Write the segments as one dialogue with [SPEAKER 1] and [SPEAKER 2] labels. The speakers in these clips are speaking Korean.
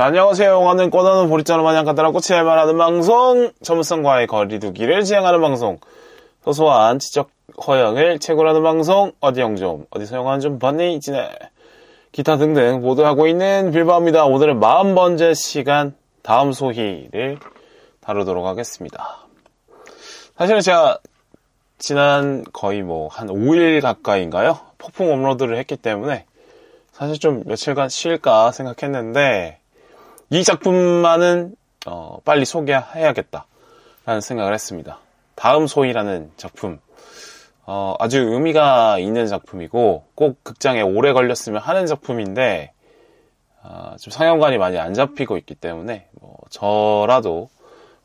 [SPEAKER 1] 자, 안녕하세요. 영화는 꺼내는 보리자루 마냥 간단한 꽃이 말하는 방송, 전문성과의 거리두기를 지향하는 방송, 소소한 지적 허영을 채굴하는 방송, 어디 영 좀, 어디서 영화는 좀 봤니? 지내. 기타 등등 모두 하고 있는 빌바입니다. 오늘은 40번째 시간 다음 소희를 다루도록 하겠습니다. 사실은 제가 지난 거의 한 5일 가까이인가요? 폭풍 업로드를 했기 때문에 사실 좀 며칠간 쉴까 생각했는데 이 작품만은 빨리 소개해야겠다라는 생각을 했습니다. 다음 소희라는 작품, 아주 의미가 있는 작품이고 꼭 극장에 오래 걸렸으면 하는 작품인데 좀 상영관이 많이 안 잡히고 있기 때문에 저라도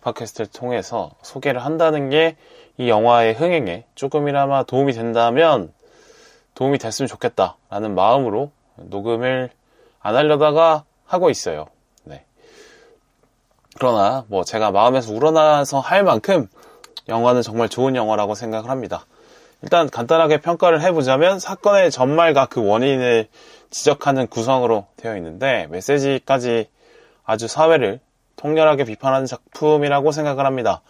[SPEAKER 1] 팟캐스트를 통해서 소개를 한다는 게 이 영화의 흥행에 조금이나마 도움이 된다면 도움이 됐으면 좋겠다라는 마음으로 녹음을 안 하려다가 하고 있어요. 네. 그러나 제가 마음에서 우러나서 할 만큼 영화는 정말 좋은 영화라고 생각을 합니다. 일단 간단하게 평가를 해보자면 사건의 전말과 그 원인을 지적하는 구성으로 되어 있는데 메시지까지 아주 사회를 통렬하게 비판하는 작품이라고 생각을 합니다.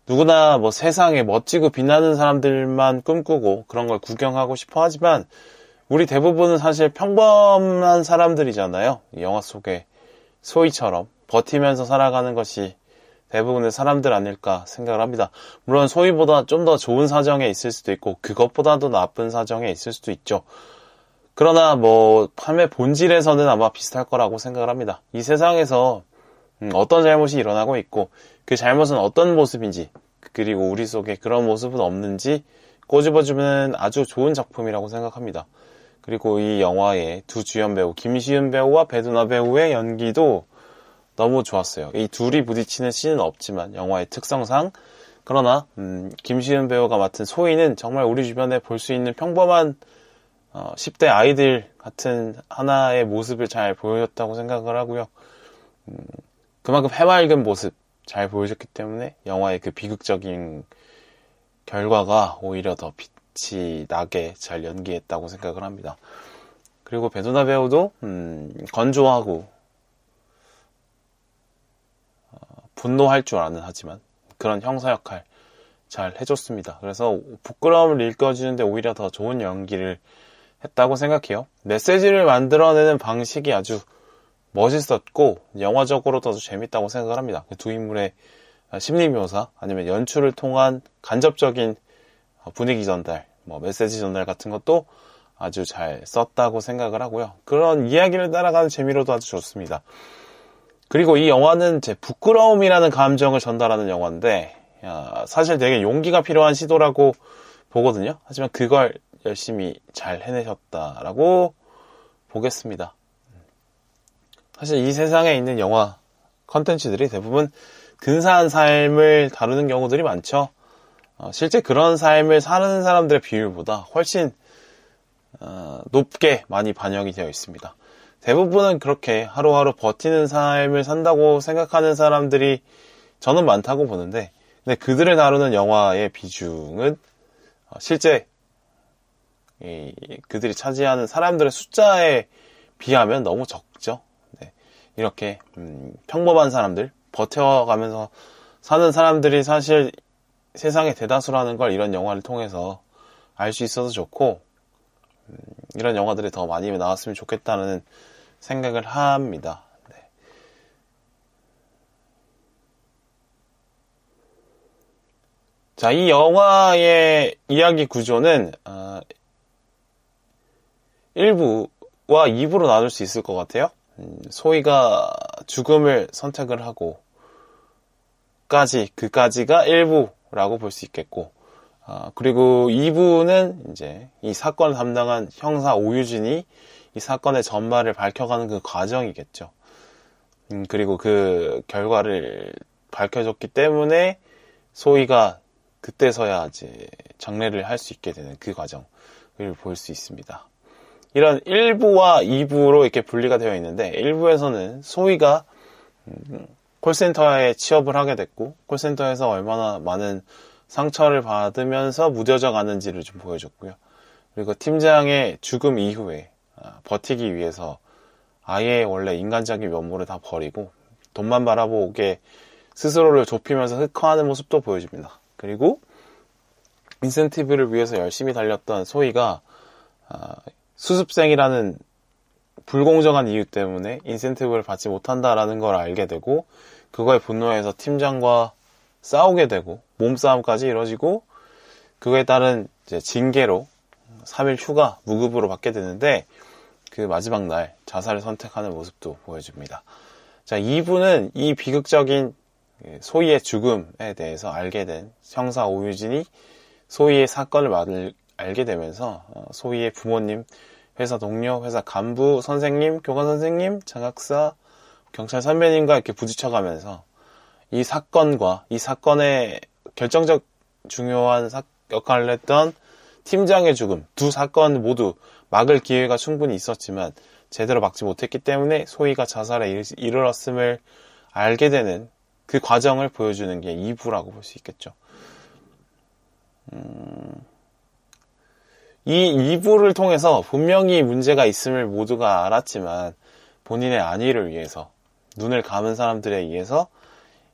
[SPEAKER 1] 누구나 세상에 멋지고 빛나는 사람들만 꿈꾸고 그런 걸 구경하고 싶어 하지만 우리 대부분은 사실 평범한 사람들이잖아요. 이 영화 속의 소희처럼 버티면서 살아가는 것이 대부분의 사람들 아닐까 생각을 합니다. 물론 소희보다 좀 더 좋은 사정에 있을 수도 있고 그것보다도 나쁜 사정에 있을 수도 있죠. 그러나 삶의 본질에서는 아마 비슷할 거라고 생각을 합니다. 이 세상에서 어떤 잘못이 일어나고 있고 그 잘못은 어떤 모습인지 그리고 우리 속에 그런 모습은 없는지 꼬집어주면 아주 좋은 작품이라고 생각합니다. 그리고 이 영화의 두 주연 배우 김시윤 배우와 배두나 배우의 연기도 너무 좋았어요. 이 둘이 부딪히는 씬은 없지만 영화의 특성상 그러나 김시윤 배우가 맡은 소희는 정말 우리 주변에 볼 수 있는 평범한 10대 아이들 같은 하나의 모습을 잘 보여줬다고 생각을 하고요. 그만큼 해맑은 모습 잘 보여줬기 때문에 영화의 그 비극적인 결과가 오히려 더 빛이 나게 잘 연기했다고 생각을 합니다. 그리고 배두나 배우도 건조하고 분노할 줄 아는 하지만 그런 형사 역할 잘 해줬습니다. 그래서 부끄러움을 일깨워주는데 오히려 더 좋은 연기를 했다고 생각해요. 메시지를 만들어내는 방식이 아주 멋있었고 영화적으로도 아주 재밌다고 생각을 합니다. 두 인물의 심리 묘사 아니면 연출을 통한 간접적인 분위기 전달, 메시지 전달 같은 것도 아주 잘 썼다고 생각을 하고요. 그런 이야기를 따라가는 재미로도 아주 좋습니다. 그리고 이 영화는 제 부끄러움이라는 감정을 전달하는 영화인데 사실 되게 용기가 필요한 시도라고 보거든요. 하지만 그걸 열심히 잘 해내셨다라고 보겠습니다. 사실 이 세상에 있는 영화 컨텐츠들이 대부분 근사한 삶을 다루는 경우들이 많죠. 실제 그런 삶을 사는 사람들의 비율보다 훨씬 높게 많이 반영이 되어 있습니다. 대부분은 그렇게 하루하루 버티는 삶을 산다고 생각하는 사람들이 저는 많다고 보는데 근데 그들을 다루는 영화의 비중은 실제 그들이 차지하는 사람들의 숫자에 비하면 너무 적죠. 네. 이렇게 평범한 사람들, 버텨가면서 사는 사람들이 사실 세상의 대다수라는 걸 이런 영화를 통해서 알 수 있어서 좋고 이런 영화들이 더 많이 나왔으면 좋겠다는 생각을 합니다. 네. 자, 이 영화의 이야기 구조는 1부와 2부로 나눌 수 있을 것 같아요. 소희가 죽음을 선택을 하고 그까지가 1부라고 볼 수 있겠고 그리고 2부는 이제 이 사건을 담당한 형사 오유진이 이 사건의 전말을 밝혀가는 그 과정이겠죠. 그리고 그 결과를 밝혀줬기 때문에 소희가 그때서야 이제 장례를 할 수 있게 되는 그 과정을 볼 수 있습니다. 이런 1부와 2부로 이렇게 분리가 되어 있는데 1부에서는 소희가 콜센터에 취업을 하게 됐고 콜센터에서 얼마나 많은 상처를 받으면서 무뎌져 가는지를 좀 보여줬고요. 그리고 팀장의 죽음 이후에 버티기 위해서 아예 원래 인간적인 면모를 다 버리고 돈만 바라보게 스스로를 좁히면서 흑화하는 모습도 보여줍니다. 그리고 인센티브를 위해서 열심히 달렸던 소희가 수습생이라는 불공정한 이유 때문에 인센티브를 받지 못한다라는 걸 알게 되고 그거에 분노해서 팀장과 싸우게 되고 몸싸움까지 이뤄지고 그거에 따른 이제 징계로 3일 휴가 무급으로 받게 되는데 그 마지막 날 자살을 선택하는 모습도 보여줍니다. 자, 2부는 이 비극적인 소희의 죽음에 대해서 알게 된 형사 오유진이 소희의 사건을 알게 되면서 소희의 부모님, 회사 동료, 회사 간부, 선생님, 교관 선생님, 장학사, 경찰 선배님과 이렇게 부딪혀가면서 이 사건과 이 사건의 결정적 중요한 역할을 했던 팀장의 죽음, 두 사건 모두 막을 기회가 충분히 있었지만 제대로 막지 못했기 때문에 소희가 자살에 이르렀음을 알게 되는 그 과정을 보여주는 게 2부라고 볼 수 있겠죠. 이 2부를 통해서 분명히 문제가 있음을 모두가 알았지만 본인의 안위를 위해서 눈을 감은 사람들에 의해서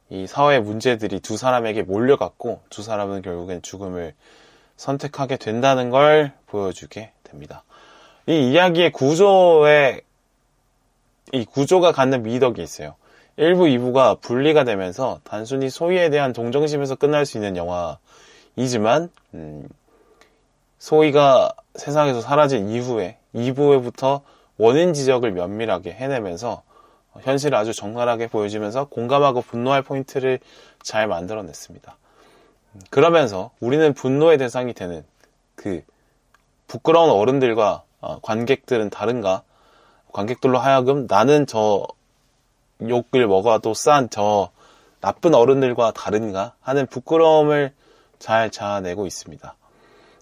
[SPEAKER 1] 이 사회의 문제들이 두 사람에게 몰려갔고 두 사람은 결국엔 죽음을 선택하게 된다는 걸 보여주게 됩니다. 이 이야기의 이 구조가 갖는 미덕이 있어요. 1부, 2부가 분리가 되면서 단순히 소희에 대한 동정심에서 끝날 수 있는 영화이지만 소희가 세상에서 사라진 이후에 2부에부터 원인 지적을 면밀하게 해내면서 현실을 아주 적나라하게 보여주면서 공감하고 분노할 포인트를 잘 만들어냈습니다. 그러면서 우리는 분노의 대상이 되는 그 부끄러운 어른들과 관객들은 다른가? 관객들로 하여금 나는 저 욕을 먹어도 싼 저 나쁜 어른들과 다른가? 하는 부끄러움을 잘 자아내고 있습니다.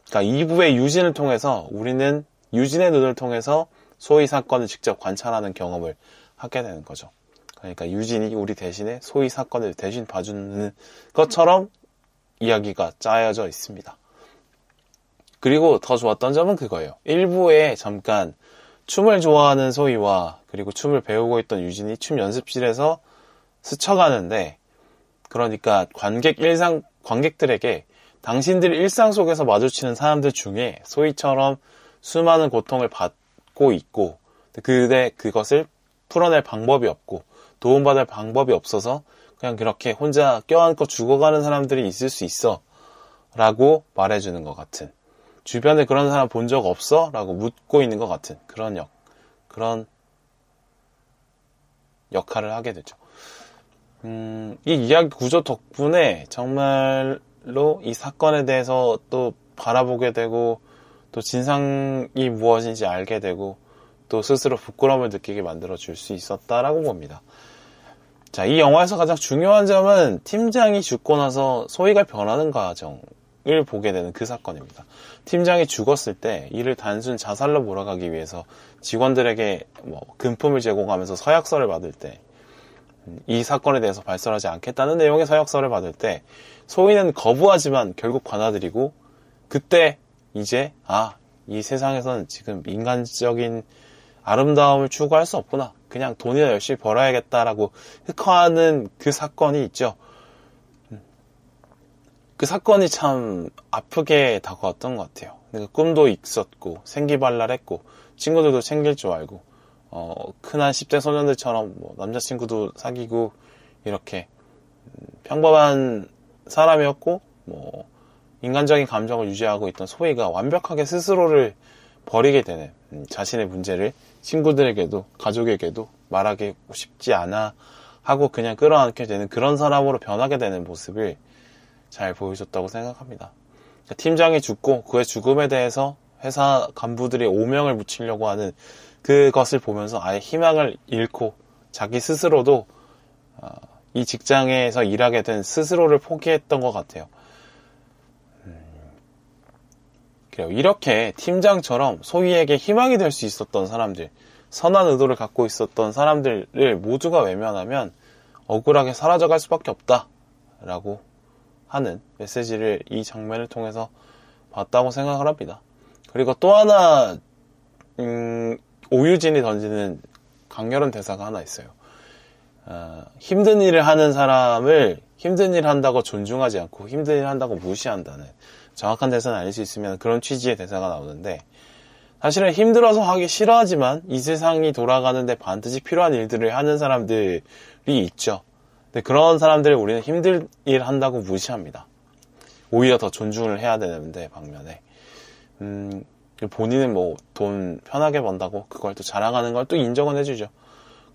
[SPEAKER 1] 그러니까 2부의 유진을 통해서 우리는 유진의 눈을 통해서 소희 사건을 직접 관찰하는 경험을 하게 되는 거죠. 그러니까 유진이 우리 대신에 소희 사건을 대신 봐주는 것처럼 이야기가 짜여져 있습니다. 그리고 더 좋았던 점은 그거예요. 1부에 잠깐 춤을 좋아하는 소희와 그리고 춤을 배우고 있던 유진이 춤 연습실에서 스쳐가는데 그러니까 관객들에게 당신들 일상 속에서 마주치는 사람들 중에 소희처럼 수많은 고통을 받고 있고 근데 그것을 풀어낼 방법이 없고 도움받을 방법이 없어서 그냥 그렇게 혼자 껴안고 죽어가는 사람들이 있을 수 있어 라고 말해주는 것 같은 주변에 그런 사람 본 적 없어? 라고 묻고 있는 것 같은 그런 역할을 하게 되죠. 이 이야기 구조 덕분에 정말로 이 사건에 대해서 또 바라보게 되고 또 진상이 무엇인지 알게 되고 또 스스로 부끄러움을 느끼게 만들어줄 수 있었다라고 봅니다. 자, 이 영화에서 가장 중요한 점은 팀장이 죽고 나서 소희가 변하는 과정을 보게 되는 그 사건입니다. 팀장이 죽었을 때 이를 단순 자살로 몰아가기 위해서 직원들에게 금품을 제공하면서 서약서를 받을 때 이 사건에 대해서 발설하지 않겠다는 내용의 서약서를 받을 때 소희는 거부하지만 결국 받아들이고 그때 이제 이 세상에서는 지금 인간적인 아름다움을 추구할 수 없구나. 그냥 돈이나 열심히 벌어야겠다라고 흑화하는 그 사건이 있죠. 그 사건이 참 아프게 다가왔던 것 같아요. 꿈도 있었고 생기발랄했고 친구들도 챙길 줄 알고 흔한 10대 소년들처럼 남자친구도 사귀고 이렇게 평범한 사람이었고 인간적인 감정을 유지하고 있던 소희가 완벽하게 스스로를 버리게 되는 자신의 문제를 친구들에게도 가족에게도 말하기 쉽지 않아 하고 그냥 끌어안게 되는 그런 사람으로 변하게 되는 모습을 잘 보여줬다고 생각합니다. 팀장이 죽고 그의 죽음에 대해서 회사 간부들이 오명을 묻히려고 하는 그것을 보면서 아예 희망을 잃고 자기 스스로도 이 직장에서 일하게 된 스스로를 포기했던 것 같아요. 그래요. 이렇게 팀장처럼 소희에게 희망이 될 수 있었던 사람들, 선한 의도를 갖고 있었던 사람들을 모두가 외면하면 억울하게 사라져갈 수밖에 없다라고 하는 메시지를 이 장면을 통해서 봤다고 생각을 합니다. 그리고 또 하나 오유진이 던지는 강렬한 대사가 하나 있어요. 힘든 일을 하는 사람을 힘든 일을 한다고 존중하지 않고 힘든 일을 한다고 무시한다는, 정확한 대사는 아닐 수 있으면 그런 취지의 대사가 나오는데, 사실은 힘들어서 하기 싫어하지만 이 세상이 돌아가는데 반드시 필요한 일들을 하는 사람들이 있죠. 근데 그런 사람들을 우리는 힘든 일 한다고 무시합니다. 오히려 더 존중을 해야 되는데, 반면에 본인은 뭐 돈 편하게 번다고 그걸 또 자랑하는 걸 또 인정은 해주죠.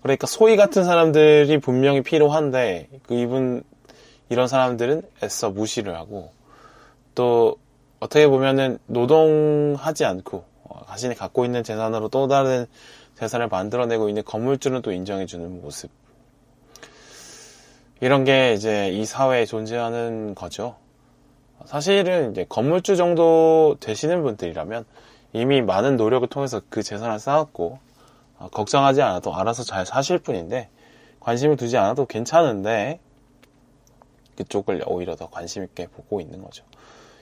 [SPEAKER 1] 그러니까 소위 같은 사람들이 분명히 필요한데 이런 사람들은 애써 무시를 하고, 또 어떻게 보면은 노동하지 않고 자신이 갖고 있는 재산으로 또 다른 재산을 만들어내고 있는 건물주는 또 인정해주는 모습, 이런 게 이제 이 사회에 존재하는 거죠. 사실은 이제 건물주 정도 되시는 분들이라면 이미 많은 노력을 통해서 그 재산을 쌓았고, 걱정하지 않아도 알아서 잘 사실 뿐인데, 관심을 두지 않아도 괜찮은데 그쪽을 오히려 더 관심 있게 보고 있는 거죠.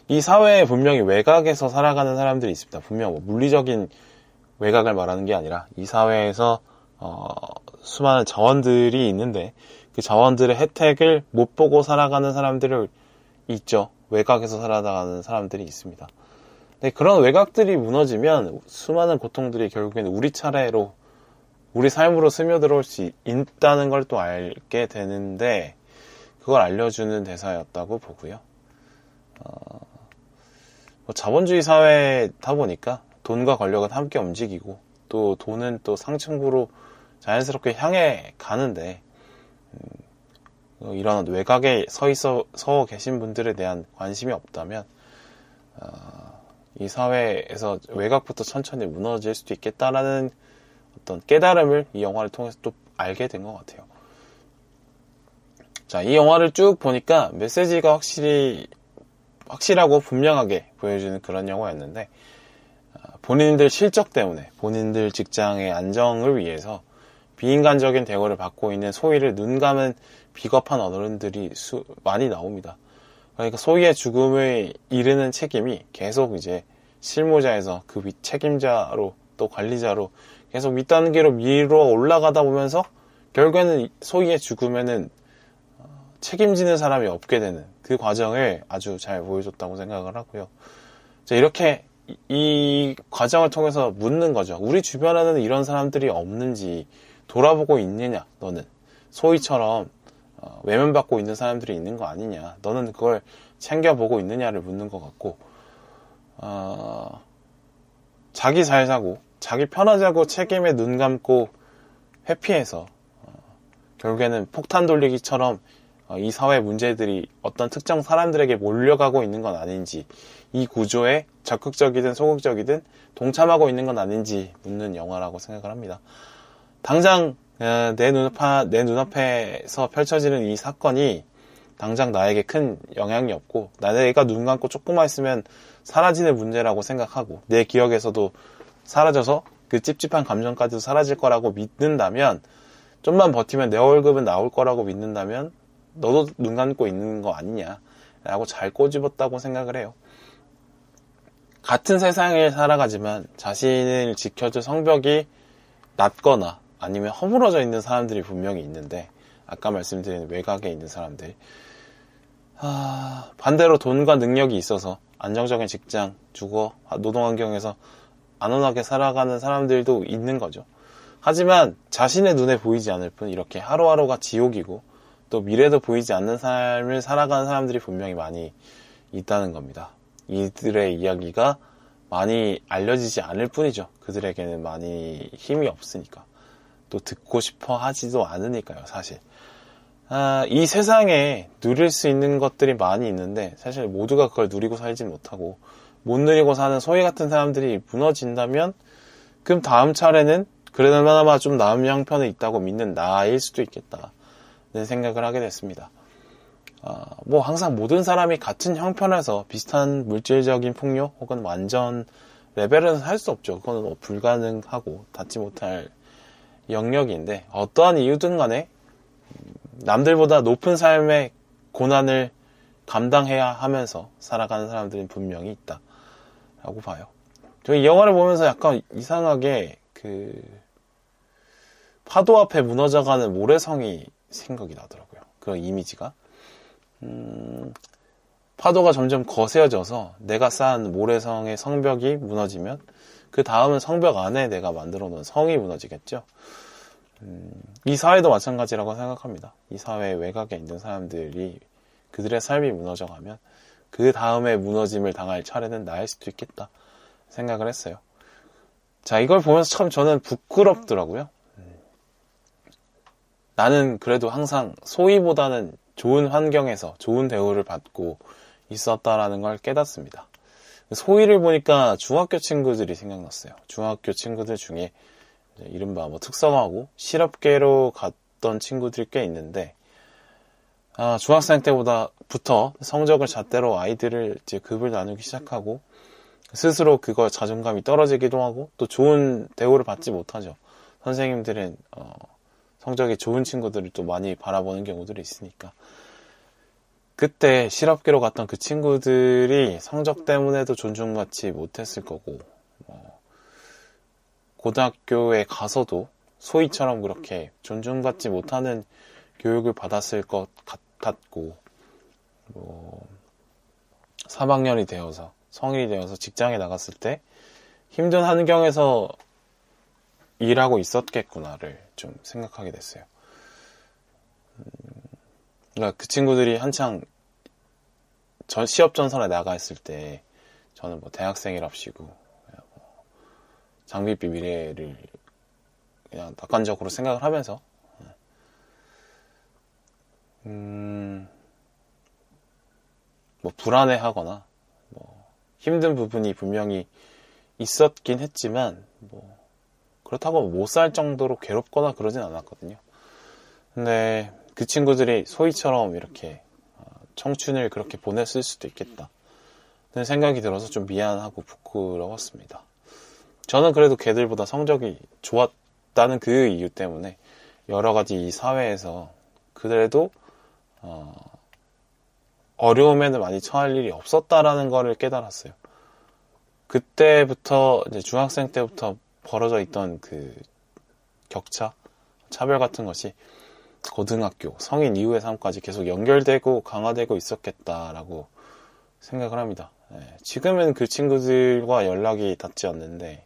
[SPEAKER 1] 이 사회에 분명히 외곽에서 살아가는 사람들이 있습니다. 분명 뭐 물리적인 외곽을 말하는 게 아니라 이 사회에서 수많은 자원들이 있는데 그 자원들의 혜택을 못 보고 살아가는 사람들이 있죠. 외곽에서 살아가는 사람들이 있습니다. 근데 그런 외곽들이 무너지면 수많은 고통들이 결국에는 우리 차례로, 우리 삶으로 스며들어올 수 있다는 걸 또 알게 되는데, 그걸 알려주는 대사였다고 보고요. 뭐 자본주의 사회다 보니까 돈과 권력은 함께 움직이고, 또 돈은 또 상층부로 자연스럽게 향해 가는데, 이런 외곽에 서 계신 분들에 대한 관심이 없다면 이 사회에서 외곽부터 천천히 무너질 수도 있겠다라는 어떤 깨달음을 이 영화를 통해서 또 알게 된 것 같아요. 자, 이 영화를 쭉 보니까 메시지가 확실하고 분명하게 보여주는 그런 영화였는데, 본인들 실적 때문에, 본인들 직장의 안정을 위해서 비인간적인 대우를 받고 있는 소위를 눈 감은 비겁한 어른들이 많이 나옵니다. 그러니까 소위의 죽음을 이르는 책임이 계속 이제 실무자에서 그 책임자로 또 관리자로 계속 윗단계로 밀어 올라가다 보면서 결국에는 소위의 죽음에는 책임지는 사람이 없게 되는 그 과정을 아주 잘 보여줬다고 생각을 하고요. 자, 이렇게 이 과정을 통해서 묻는 거죠. 우리 주변에는 이런 사람들이 없는지 돌아보고 있느냐, 너는. 소위처럼 외면받고 있는 사람들이 있는 거 아니냐, 너는 그걸 챙겨보고 있느냐를 묻는 것 같고, 자기 잘 사고 자기 편하자고 책임에 눈 감고 회피해서 결국에는 폭탄 돌리기처럼 이 사회 문제들이 어떤 특정 사람들에게 몰려가고 있는 건 아닌지, 이 구조에 적극적이든 소극적이든 동참하고 있는 건 아닌지 묻는 영화라고 생각을 합니다. 당장 내 눈앞에서 펼쳐지는 이 사건이 당장 나에게 큰 영향이 없고, 내가 눈 감고 조금만 있으면 사라지는 문제라고 생각하고, 내 기억에서도 사라져서 그 찝찝한 감정까지도 사라질 거라고 믿는다면, 좀만 버티면 내 월급은 나올 거라고 믿는다면 너도 눈 감고 있는 거 아니냐 라고 잘 꼬집었다고 생각을 해요. 같은 세상을 살아가지만 자신을 지켜줄 성벽이 낮거나 아니면 허물어져 있는 사람들이 분명히 있는데, 아까 말씀드린 외곽에 있는 사람들, 반대로 돈과 능력이 있어서 안정적인 직장, 주거, 노동환경에서 안온하게 살아가는 사람들도 있는 거죠. 하지만 자신의 눈에 보이지 않을 뿐 이렇게 하루하루가 지옥이고 또 미래도 보이지 않는 삶을 살아가는 사람들이 분명히 많이 있다는 겁니다. 이들의 이야기가 많이 알려지지 않을 뿐이죠. 그들에게는 많이 힘이 없으니까, 또 듣고 싶어 하지도 않으니까요, 사실. 이 세상에 누릴 수 있는 것들이 많이 있는데 사실 모두가 그걸 누리고 살지 못하고 못 누리고 사는 소위 같은 사람들이 무너진다면, 그럼 다음 차례는 그나마 좀 나은 형편에 있다고 믿는 나일 수도 있겠다는 생각을 하게 됐습니다. 뭐 항상 모든 사람이 같은 형편에서 비슷한 물질적인 풍요 혹은 완전 레벨은 할 수 없죠. 그건 뭐 불가능하고 닿지 못할 영역인데, 어떠한 이유든 간에 남들보다 높은 삶의 고난을 감당해야 하면서 살아가는 사람들은 분명히 있다라고 봐요. 저 이 영화를 보면서 약간 이상하게 파도 앞에 무너져가는 모래성이 생각이 나더라고요. 그 이미지가. 파도가 점점 거세져서 내가 쌓은 모래성의 성벽이 무너지면 그 다음은 성벽 안에 내가 만들어 놓은 성이 무너지겠죠. 이 사회도 마찬가지라고 생각합니다. 이 사회 외곽에 있는 사람들이 그들의 삶이 무너져가면 그 다음에 무너짐을 당할 차례는 나일 수도 있겠다 생각을 했어요. 자, 이걸 보면서 참 저는 부끄럽더라고요. 나는 그래도 항상 소위보다는 좋은 환경에서 좋은 대우를 받고 있었다라는 걸 깨닫습니다. 소위를 보니까 중학교 친구들이 생각났어요. 중학교 친구들 중에 이른바 특성화고 실업계로 갔던 친구들이 꽤 있는데, 중학생 때부터 성적을 잣대로 아이들을 이제 급을 나누기 시작하고 스스로 그걸 자존감이 떨어지기도 하고 또 좋은 대우를 받지 못하죠. 선생님들은 성적이 좋은 친구들을 또 많이 바라보는 경우들이 있으니까. 그때 실업계로 갔던 그 친구들이 성적 때문에도 존중받지 못했을 거고, 고등학교에 가서도 소희처럼 그렇게 존중받지 못하는 교육을 받았을 것 같고, 3학년이 되어서, 성인이 되어서 직장에 나갔을 때 힘든 환경에서 일하고 있었겠구나를 좀 생각하게 됐어요. 그러니까 그 친구들이 한창 시업 전선에 나가 있을 때 저는 대학생이랍시고 장밋빛 미래를 그냥 낙관적으로 생각을 하면서 불안해하거나 힘든 부분이 분명히 있었긴 했지만 그렇다고 못 살 정도로 괴롭거나 그러진 않았거든요. 근데 그 친구들이 소희처럼 이렇게 청춘을 그렇게 보냈을 수도 있겠다 그런 생각이 들어서 좀 미안하고 부끄러웠습니다. 저는 그래도 걔들보다 성적이 좋았다는 그 이유 때문에 여러 가지 이 사회에서 그래도 어려움에는 많이 처할 일이 없었다라는 거를 깨달았어요. 그때부터 이제 중학생 때부터 벌어져 있던 그 격차, 차별 같은 것이 고등학교, 성인 이후의 삶까지 계속 연결되고 강화되고 있었겠다라고 생각을 합니다. 지금은 그 친구들과 연락이 닿지 않는데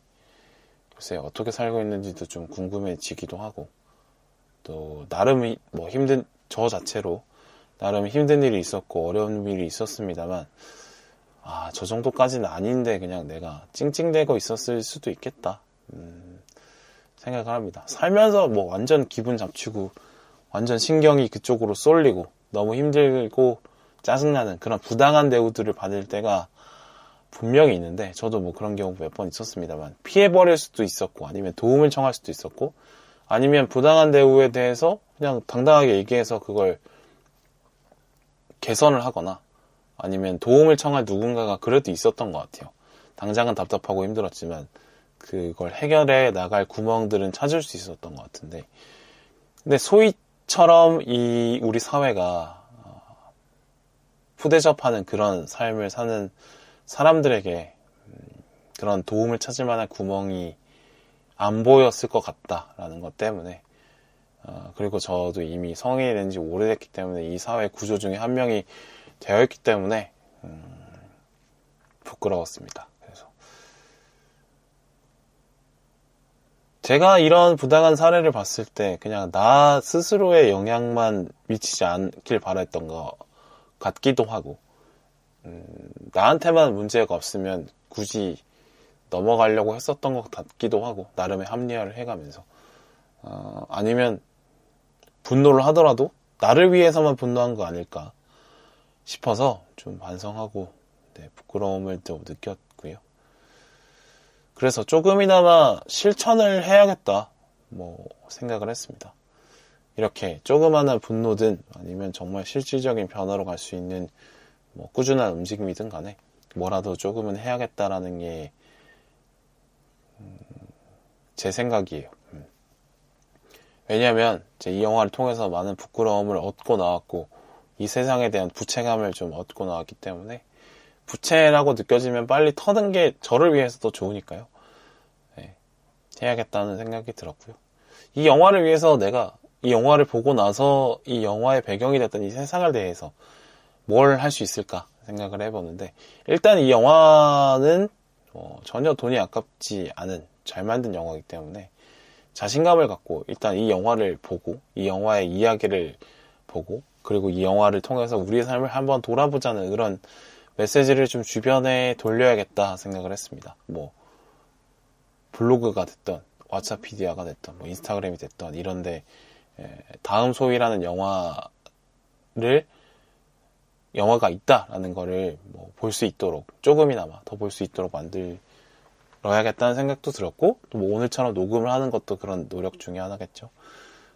[SPEAKER 1] 글쎄 어떻게 살고 있는지도 좀 궁금해지기도 하고 또 나름 힘든 저 자체로 나름 힘든 일이 있었고 어려운 일이 있었습니다만 저 정도까지는 아닌데 그냥 내가 찡찡대고 있었을 수도 있겠다 생각을 합니다. 살면서 완전 기분 잡치고 완전 신경이 그쪽으로 쏠리고 너무 힘들고 짜증나는 그런 부당한 대우들을 받을 때가 분명히 있는데 저도 그런 경우 몇 번 있었습니다만 피해버릴 수도 있었고 아니면 도움을 청할 수도 있었고 아니면 부당한 대우에 대해서 그냥 당당하게 얘기해서 그걸 개선을 하거나 아니면 도움을 청할 누군가가 그래도 있었던 것 같아요. 당장은 답답하고 힘들었지만 그걸 해결해 나갈 구멍들은 찾을 수 있었던 것 같은데 근데 소희처럼 우리 사회가 푸대접하는 그런 삶을 사는 사람들에게 그런 도움을 찾을 만한 구멍이 안 보였을 것 같다라는 것 때문에 그리고 저도 이미 성인이 된 지 오래됐기 때문에 이 사회 구조 중에 한 명이 되어 있기 때문에 부끄러웠습니다. 그래서 제가 이런 부당한 사례를 봤을 때 그냥 나 스스로의 영향만 미치지 않길 바랬던 것 같기도 하고 나한테만 문제가 없으면 굳이 넘어가려고 했었던 것 같기도 하고 나름의 합리화를 해가면서 아니면 분노를 하더라도 나를 위해서만 분노한 거 아닐까 싶어서 좀 반성하고 부끄러움을 또 느꼈고요. 그래서 조금이나마 실천을 해야겠다 생각을 했습니다. 이렇게 조그마한 분노든 아니면 정말 실질적인 변화로 갈 수 있는 꾸준한 움직임이든 간에 뭐라도 조금은 해야겠다라는 게 제 생각이에요. 왜냐하면 이 영화를 통해서 많은 부끄러움을 얻고 나왔고 이 세상에 대한 부채감을 좀 얻고 나왔기 때문에 부채라고 느껴지면 빨리 터는 게 저를 위해서 더 좋으니까요. 해야겠다는 생각이 들었고요. 이 영화를 위해서 내가 이 영화를 보고 나서 이 영화의 배경이 됐던 이 세상을 대해서 뭘 할 수 있을까 생각을 해보는데, 일단 이 영화는 전혀 돈이 아깝지 않은 잘 만든 영화이기 때문에 자신감을 갖고 일단 이 영화를 보고 이 영화의 이야기를 보고, 그리고 이 영화를 통해서 우리의 삶을 한번 돌아보자는 그런 메시지를 좀 주변에 돌려야겠다 생각을 했습니다. 뭐 블로그가 됐던 왓챠피디아가 됐던 뭐 인스타그램이 됐던 이런데 다음 소위라는 영화가 있다라는 거를 뭐 볼 수 있도록, 조금이나마 더 볼 수 있도록 만들어야겠다는 생각도 들었고, 또 뭐 오늘처럼 녹음을 하는 것도 그런 노력 중에 하나겠죠.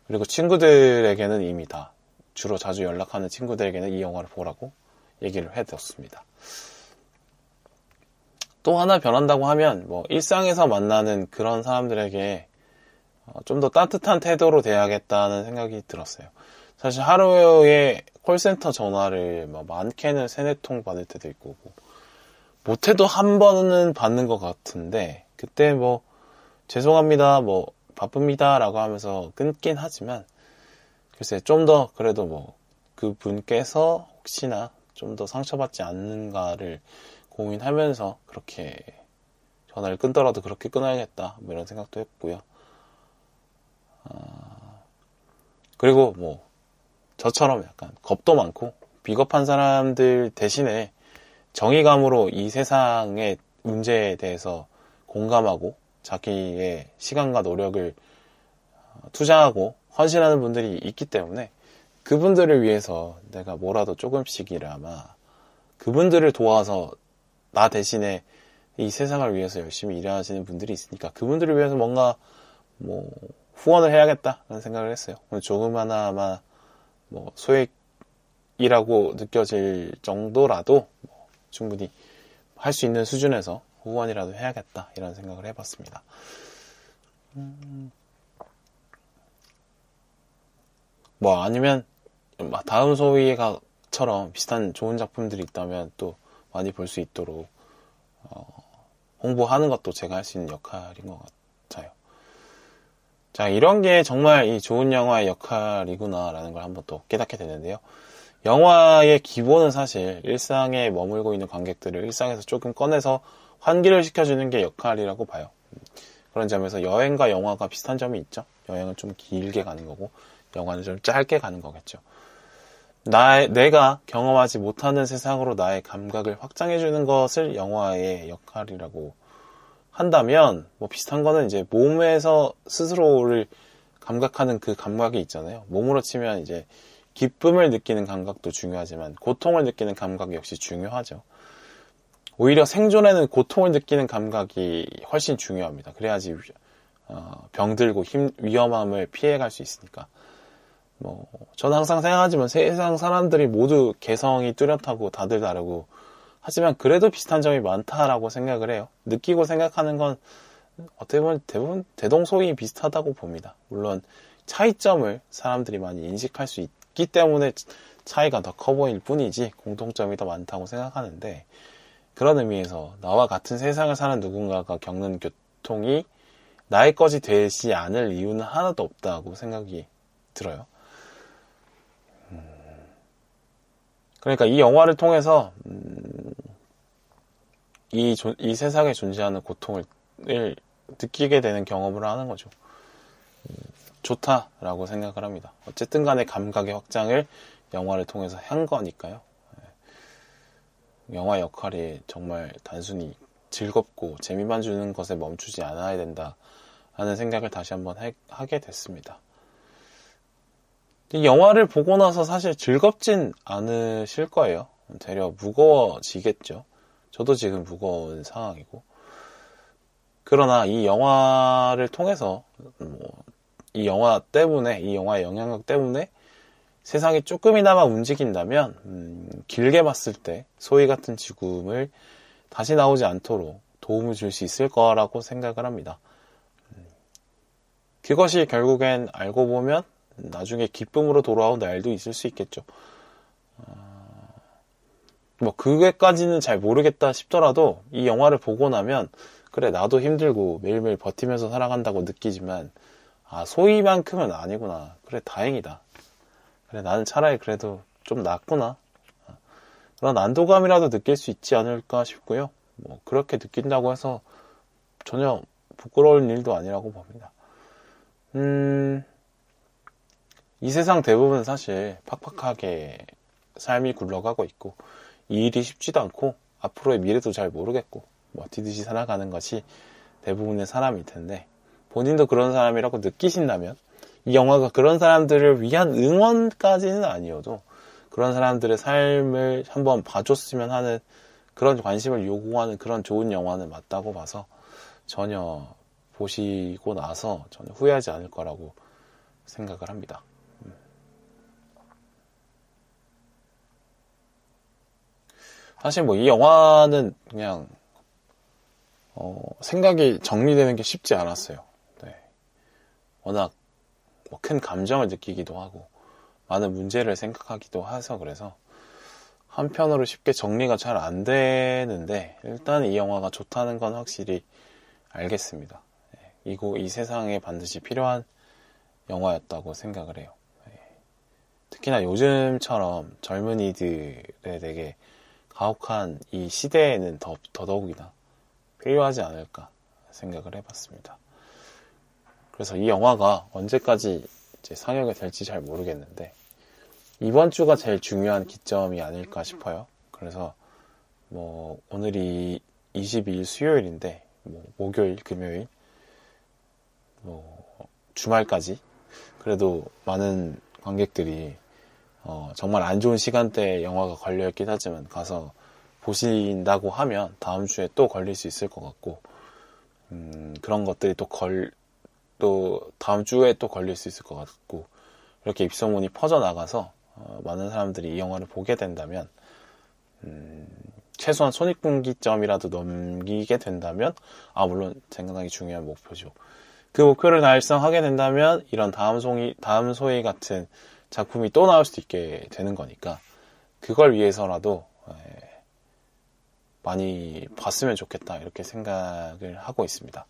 [SPEAKER 1] 그리고 친구들에게는 이미 다, 주로 자주 연락하는 친구들에게는 이 영화를 보라고 얘기를 해뒀습니다. 또 하나 변한다고 하면 뭐 일상에서 만나는 그런 사람들에게 좀 더 따뜻한 태도로 대하겠다는 생각이 들었어요. 사실 하루에 콜센터 전화를 많게는 3-4통 받을 때도 있고, 못해도 한 번은 받는 것 같은데, 그때 뭐 죄송합니다, 뭐 바쁩니다 라고 하면서 끊긴 하지만, 글쎄 좀 더 그래도 뭐 그분께서 혹시나 좀 더 상처받지 않는가를 고민하면서 그렇게 전화를 끊더라도 그렇게 끊어야겠다, 뭐 이런 생각도 했고요. 그리고 뭐 저처럼 약간 겁도 많고 비겁한 사람들 대신에 정의감으로 이 세상의 문제에 대해서 공감하고 자기의 시간과 노력을 투자하고 헌신하는 분들이 있기 때문에, 그분들을 위해서 내가 뭐라도 조금씩이라마 그분들을 도와서 나 대신에 이 세상을 위해서 열심히 일하시는 분들이 있으니까 그분들을 위해서 뭔가 뭐 후원을 해야겠다라는 생각을 했어요. 조그마나마 뭐 소액이라고 느껴질 정도라도 뭐 충분히 할 수 있는 수준에서 후원이라도 해야겠다 이런 생각을 해봤습니다. 뭐 아니면 다음 소위가처럼 비슷한 좋은 작품들이 있다면 또 많이 볼 수 있도록 홍보하는 것도 제가 할 수 있는 역할인 것 같아요. 자, 이런 게 정말 이 좋은 영화의 역할이구나라는 걸 한번 또 깨닫게 되는데요. 영화의 기본은 사실 일상에 머물고 있는 관객들을 일상에서 조금 꺼내서 환기를 시켜주는 게 역할이라고 봐요. 그런 점에서 여행과 영화가 비슷한 점이 있죠. 여행은 좀 길게 가는 거고 영화는 좀 짧게 가는 거겠죠. 내가 경험하지 못하는 세상으로 나의 감각을 확장해주는 것을 영화의 역할이라고 한다면, 뭐 비슷한 거는 이제 몸에서 스스로를 감각하는 그 감각이 있잖아요. 몸으로 치면 이제 기쁨을 느끼는 감각도 중요하지만 고통을 느끼는 감각이 역시 중요하죠. 오히려 생존에는 고통을 느끼는 감각이 훨씬 중요합니다. 그래야지 병들고 위험함을 피해갈 수 있으니까. 뭐 저는 항상 생각하지만 세상 사람들이 모두 개성이 뚜렷하고 다들 다르고, 하지만 그래도 비슷한 점이 많다라고 생각을 해요. 느끼고 생각하는 건 어떻게 보면 대부분 대동소이 비슷하다고 봅니다. 물론 차이점을 사람들이 많이 인식할 수 있기 때문에 차이가 더 커 보일 뿐이지 공통점이 더 많다고 생각하는데, 그런 의미에서 나와 같은 세상을 사는 누군가가 겪는 고통이 나의 것이 되지 않을 이유는 하나도 없다고 생각이 들어요. 그러니까 이 영화를 통해서 이 세상에 존재하는 고통을 느끼게 되는 경험을 하는 거죠. 좋다라고 생각을 합니다. 어쨌든 간에 감각의 확장을 영화를 통해서 한 거니까요. 영화 역할이 정말 단순히 즐겁고 재미만 주는 것에 멈추지 않아야 된다 하는 생각을 다시 한번 하게 됐습니다. 이 영화를 보고 나서 사실 즐겁진 않으실 거예요. 되려 무거워지겠죠. 저도 지금 무거운 상황이고. 그러나 이 영화를 통해서 이 영화 때문에, 이 영화의 영향력 때문에 세상이 조금이나마 움직인다면 길게 봤을 때 소위 같은 죽음을 다시 나오지 않도록 도움을 줄 수 있을 거라고 생각을 합니다. 그것이 결국엔 알고 보면 나중에 기쁨으로 돌아온 날도 있을 수 있겠죠. 뭐 그게까지는 잘 모르겠다 싶더라도 이 영화를 보고 나면 그래, 나도 힘들고 매일매일 버티면서 살아간다고 느끼지만 아, 소희만큼은 아니구나. 그래, 다행이다. 그래, 나는 차라리 그래도 좀 낫구나. 그런 안도감이라도 느낄 수 있지 않을까 싶고요. 뭐 그렇게 느낀다고 해서 전혀 부끄러운 일도 아니라고 봅니다. 이 세상 대부분 사실 팍팍하게 삶이 굴러가고 있고 이 일이 쉽지도 않고 앞으로의 미래도 잘 모르겠고 버티듯이 살아가는 것이 대부분의 사람일 텐데 본인도 그런 사람이라고 느끼신다면 이 영화가 그런 사람들을 위한 응원까지는 아니어도 그런 사람들의 삶을 한번 봐줬으면 하는 그런 관심을 요구하는 그런 좋은 영화는 맞다고 봐서 전혀 보시고 나서 전혀 후회하지 않을 거라고 생각을 합니다. 사실 뭐 이 영화는 그냥 생각이 정리되는 게 쉽지 않았어요. 네. 워낙 뭐 큰 감정을 느끼기도 하고 많은 문제를 생각하기도 해서 그래서 한편으로 쉽게 정리가 잘 안 되는데 일단 이 영화가 좋다는 건 확실히 알겠습니다. 네. 이 세상에 반드시 필요한 영화였다고 생각을 해요. 네. 특히나 요즘처럼 젊은이들의 되게 가혹한 이 시대에는 더더욱이나 필요하지 않을까 생각을 해봤습니다. 그래서 이 영화가 언제까지 이제 상영이 될지 잘 모르겠는데 이번 주가 제일 중요한 기점이 아닐까 싶어요. 그래서 뭐 오늘이 22일 수요일인데 뭐 목요일, 금요일, 뭐 주말까지 그래도 많은 관객들이 정말 안 좋은 시간대에 영화가 걸려있긴 하지만 가서 보신다고 하면 다음 주에 또 걸릴 수 있을 것 같고 그런 것들이 또 다음 주에 또 걸릴 수 있을 것 같고 이렇게 입소문이 퍼져나가서 많은 사람들이 이 영화를 보게 된다면 최소한 손익분기점이라도 넘기게 된다면 물론 상당히 중요한 목표죠. 그 목표를 달성하게 된다면 이런 다음 소위 같은 작품이 또 나올 수도 있게 되는 거니까 그걸 위해서라도 많이 봤으면 좋겠다 이렇게 생각을 하고 있습니다.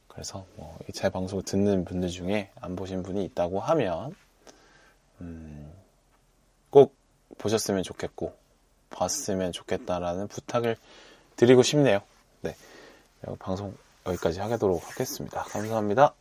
[SPEAKER 1] 그래서 제 방송을 듣는 분들 중에 안 보신 분이 있다고 하면 꼭 보셨으면 좋겠고 봤으면 좋겠다라는 부탁을 드리고 싶네요. 네, 방송 여기까지 하도록 하겠습니다. 감사합니다.